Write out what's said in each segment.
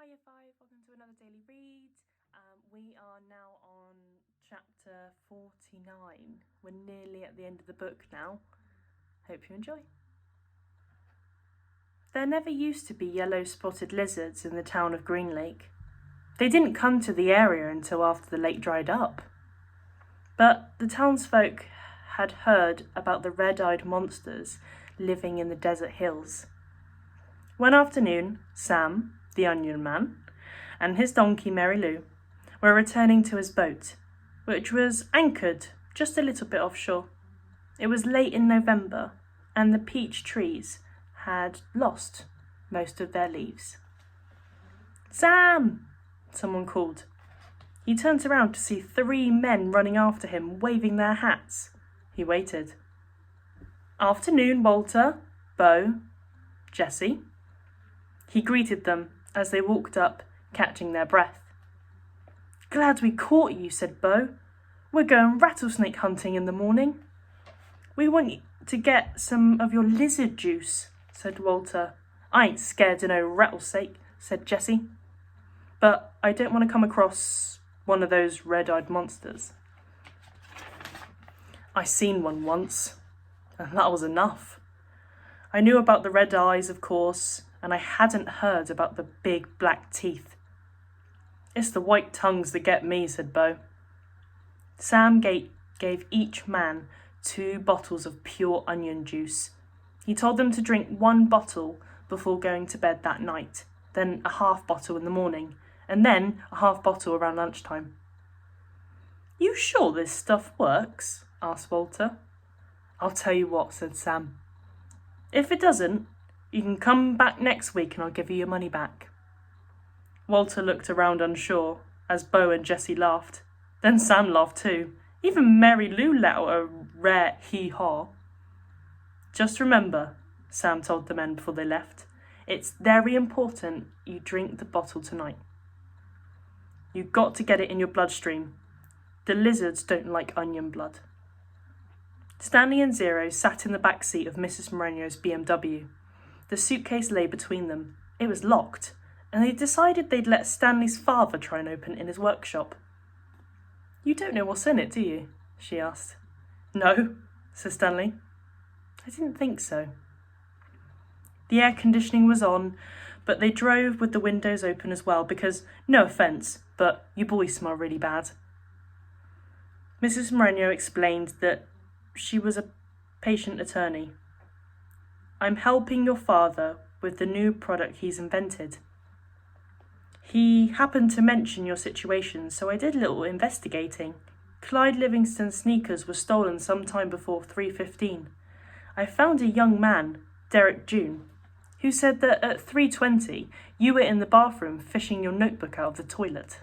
Hiya Five, welcome to another daily read. We are now on chapter 49. We're nearly at the end of the book now. Hope you enjoy. There never used to be yellow-spotted lizards in the town of Green Lake. They didn't come to the area until after the lake dried up. But the townsfolk had heard about the red-eyed monsters living in the desert hills. One afternoon, Sam, the Onion Man, and his donkey Mary Lou were returning to his boat, which was anchored just a little bit offshore. It was late in November, and the peach trees had lost most of their leaves. "Sam!" someone called. He turned around to see 3 men running after him, waving their hats. He waited. "Afternoon, Walter, Bo, Jessie." He greeted them as they walked up, catching their breath. "Glad we caught you," said Bo. "We're going rattlesnake hunting in the morning." "We want you to get some of your lizard juice," said Walter. "I ain't scared of no rattlesnake," said Jessie. "But I don't want to come across one of those red-eyed monsters." "I seen one once, and that was enough. I knew about the red eyes, of course, and I hadn't heard about the big black teeth." "It's the white tongues that get me," said Bo. Sam gave each man 2 bottles of pure onion juice. He told them to drink 1 bottle before going to bed that night, then a half bottle in the morning, and then a half bottle around lunchtime. "You sure this stuff works?" asked Walter. "I'll tell you what," said Sam. "If it doesn't, you can come back next week and I'll give you your money back." Walter looked around unsure as Bo and Jessie laughed. Then Sam laughed too. Even Mary Lou let out a rare hee-haw. "Just remember," Sam told the men before they left, "it's very important you drink the bottle tonight. You've got to get it in your bloodstream. The lizards don't like onion blood." Stanley and Zero sat in the back seat of Mrs. Moreno's BMW. The suitcase lay between them. It was locked, and they decided they'd let Stanley's father try and open it in his workshop. "You don't know what's in it, do you?" she asked. "No," said Stanley. "I didn't think so." The air conditioning was on, but they drove with the windows open as well because, no offence, but you boys smell really bad. Mrs. Moreno explained that she was a patient attorney. "I'm helping your father with the new product he's invented. He happened to mention your situation, so I did a little investigating. Clyde Livingston's sneakers were stolen sometime before 3:15. I found a young man, Derek June, who said that at 3:20 you were in the bathroom fishing your notebook out of the toilet.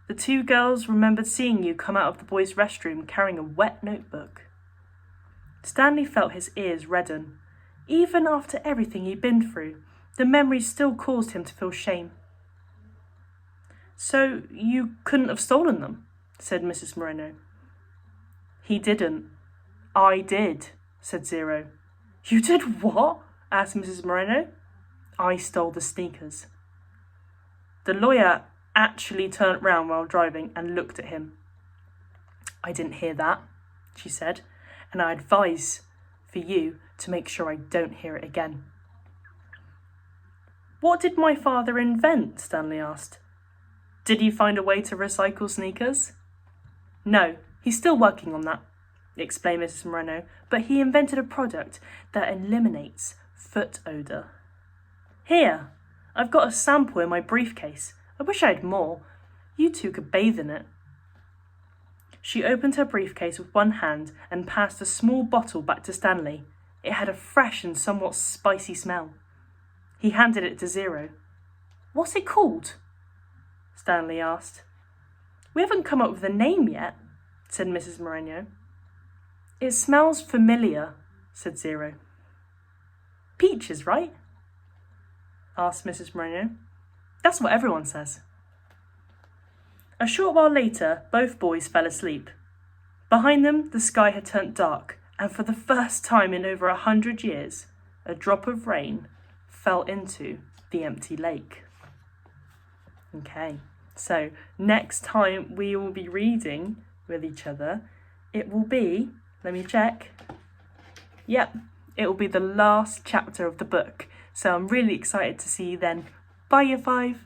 The 2 girls remembered seeing you come out of the boys' restroom carrying a wet notebook." Stanley felt his ears redden. Even after everything he'd been through, the memory still caused him to feel shame. "So you couldn't have stolen them?" said Mrs. Moreno. "He didn't. I did," said Zero. "You did what?" asked Mrs. Moreno. "I stole the sneakers." The lawyer actually turned round while driving and looked at him. "I didn't hear that," she said, "and I advise for you to make sure I don't hear it again." "What did my father invent?" Stanley asked. "Did he find a way to recycle sneakers?" "No, he's still working on that," explained Mrs. Moreno, "but he invented a product that eliminates foot odour. Here, I've got a sample in my briefcase. I wish I had more. You 2 could bathe in it." She opened her briefcase with one hand and passed a small bottle back to Stanley. It had a fresh and somewhat spicy smell. He handed it to Zero. "What's it called?" Stanley asked. "We haven't come up with a name yet," said Mrs. Moreno. "It smells familiar," said Zero. "Peaches, right?" asked Mrs. Moreno. "That's what everyone says." A short while later, both boys fell asleep. Behind them, the sky had turned dark, and for the first time in over 100 years, a drop of rain fell into the empty lake. Okay, so next time we will be reading with each other, it will be, let me check, yep, it will be the last chapter of the book. So I'm really excited to see you then. Bye, Year 5.